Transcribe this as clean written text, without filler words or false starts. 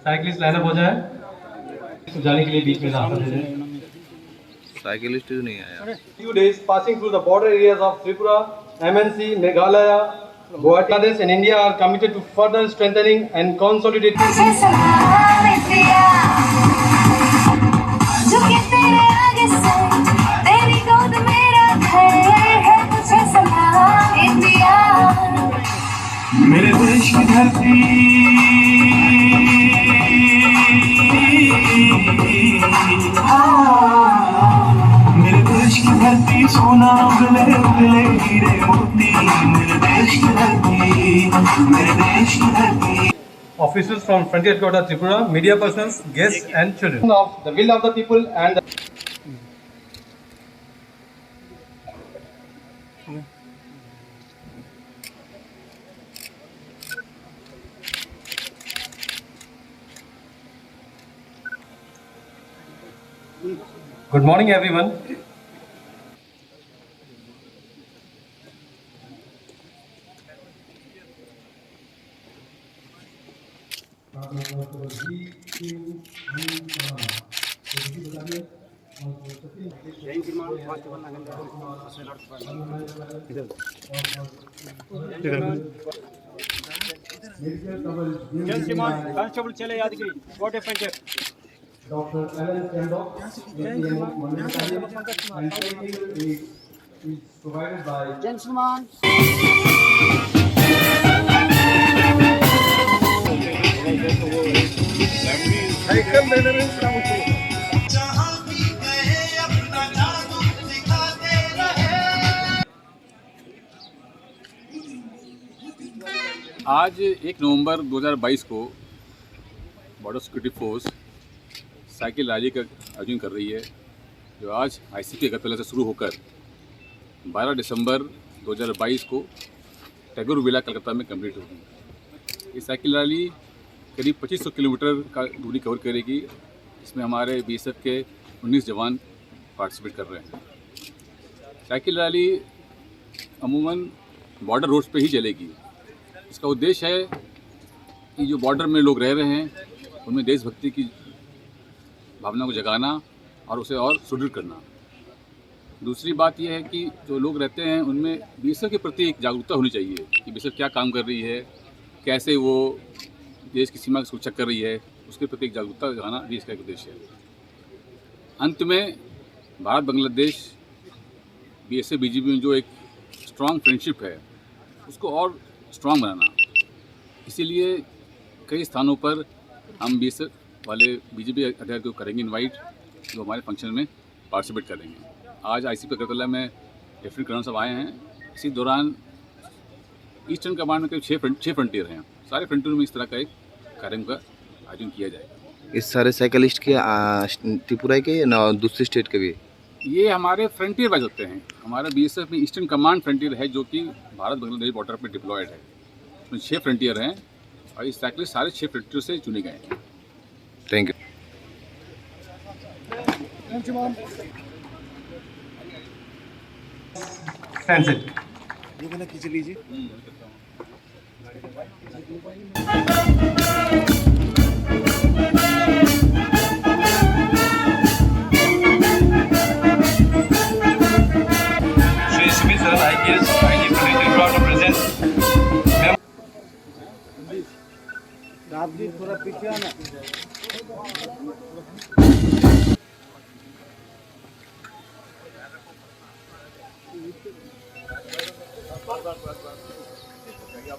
Cyclist line up हो जाए तो जाने के लिए बीच में रास्ता दे दें। साइकिलिस्ट नहीं आया। Few days passing through the border areas of Tripura, MNC, Meghalaya, Guwahati, Bangladesh and India are committed to further strengthening and consolidating. मेरे देश की धरती मेरे देश की धरती सोना उगले उगले हीरे मोती मेरे देश की धरती मेरे देश की धरती। Officials from Frontier Headquarters Tripura, media persons, guests and children. Of the will of the people and the Good morning, everyone. Constable चले यादगिरी कोटे panchayat Dr. Alan Kendall, and is provided by gentleman आज 1 नवंबर 2022 को border security force cycle rally का आयोजन कर रही है, जो आज आईसीपी अगरतला से शुरू होकर 12 दिसंबर 2022 को टैगोर विला कलकत्ता में कंप्लीट होगी। ये साइकिल रैली करीब 2500 किलोमीटर का दूरी कवर करेगी। इसमें हमारे बीएसएफ के 19 जवान पार्टिसिपेट कर रहे हैं। साइकिल रैली अमूमन बॉर्डर रोड्स पे ही चलेगी। इसका उद्देश्य है कि जो बॉर्डर में लोग रह रहे हैं उनमें देशभक्ति की भावना को जगाना और उसे और सुदृढ़ करना। दूसरी बात यह है कि जो लोग रहते हैं उनमें बीएसएफ के प्रति एक जागरूकता होनी चाहिए कि बीएसएफ क्या काम कर रही है, कैसे वो देश की सीमा की सुरक्षा कर रही है, उसके प्रति एक जागरूकता जगाना भी इसका एक उद्देश्य है। अंत में भारत बांग्लादेश बीएसएफ बीजीबी में जो एक स्ट्रॉन्ग फ्रेंडशिप है उसको और स्ट्रॉन्ग बनाना। इसीलिए कई स्थानों पर हम बीएसएफ वाले बीजेपी अधिकारी को करेंगे इनवाइट, जो हमारे फंक्शन में पार्टिसिपेट करेंगे। आज आईसीपी अगरतला में लेफ्टिनेंट कर्नल साहब आए हैं। इसी दौरान ईस्टर्न कमांड में करीब 6 फ्रंटियर हैं। सारे फ्रंटियर में इस तरह का एक कार्यक्रम का आयोजन किया जाएगा। इस सारे साइकिलिस्ट के त्रिपुरा के ना दूसरी स्टेट के भी ये हमारे फ्रंटियर बाज होते हैं। हमारा बीएसएफ में ईस्टर्न कमांड फ्रंटियर है, जो कि भारत बांग्लादेश बॉर्डर पर डिप्लॉयड है। उसमें 6 फ्रंटियर हैं और इस साइकिलिस्ट सारे 6 फ्रंटियर से चुने गए हैं। Thank you. ये कहना खींच लीजिए। Shri Sumit Sir, IPS, IG Frontier proud to present. आप जी थोड़ा पीछे आना। बस